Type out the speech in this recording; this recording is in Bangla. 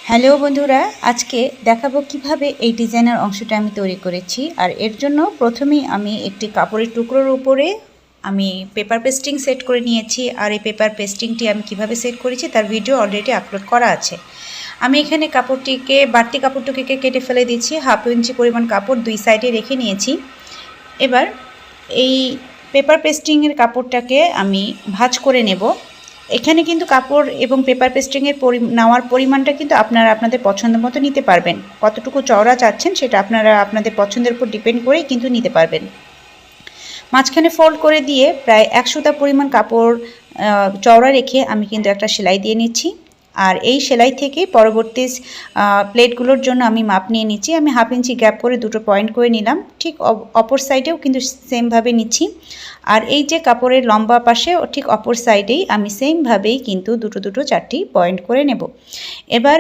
হ্যালো বন্ধুরা, আজকে দেখাবো কিভাবে এই ডিজাইনের অংশটা আমি তৈরি করেছি। আর এর জন্য প্রথমেই আমি একটি কাপড়ের টুকরোর উপরে আমি পেপার পেস্টিং সেট করে নিয়েছি। আর এই পেপার পেস্টিংটি আমি কিভাবে সেট করেছি তার ভিডিও অলরেডি আপলোড করা আছে। আমি এখানে কাপড়টিকে বাড়তি কাপড়টুকে কেটে ফেলে দিচ্ছি। 1/2 ইঞ্চি পরিমাণ কাপড় দুই সাইডে রেখে নিয়েছি। এবার এই পেপার পেস্টিংয়ের কাপড়টাকে আমি ভাঁজ করে নেব। এখানে কিন্তু কাপড় এবং পেপার পেস্টিংয়ের নেওয়ার পরিমাণটা কিন্তু আপনারা আপনাদের পছন্দ মতো নিতে পারবেন। কতটুকু চওড়া চাচ্ছেন সেটা আপনারা আপনাদের পছন্দের উপর ডিপেন্ড করেই কিন্তু নিতে পারবেন। মাঝখানে ফোল্ড করে দিয়ে প্রায় 1 সুতা পরিমাণ কাপড় চওড়া রেখে আমি কিন্তু একটা সেলাই দিয়ে নিচ্ছি। আর এই সেলাই থেকে পরবর্তী প্লেটগুলোর জন্য আমি মাপ নিয়ে নিচ্ছি। আমি 1/2 ইঞ্চি গ্যাপ করে দুটো পয়েন্ট করে নিলাম। ঠিক অপর সাইডেও কিন্তু সেমভাবে নিচ্ছি। আর এই যে কাপড়ের লম্বা পাশে ঠিক অপর সাইডেই আমি সেমভাবেই কিন্তু দুটো 4টি পয়েন্ট করে নেব। এবার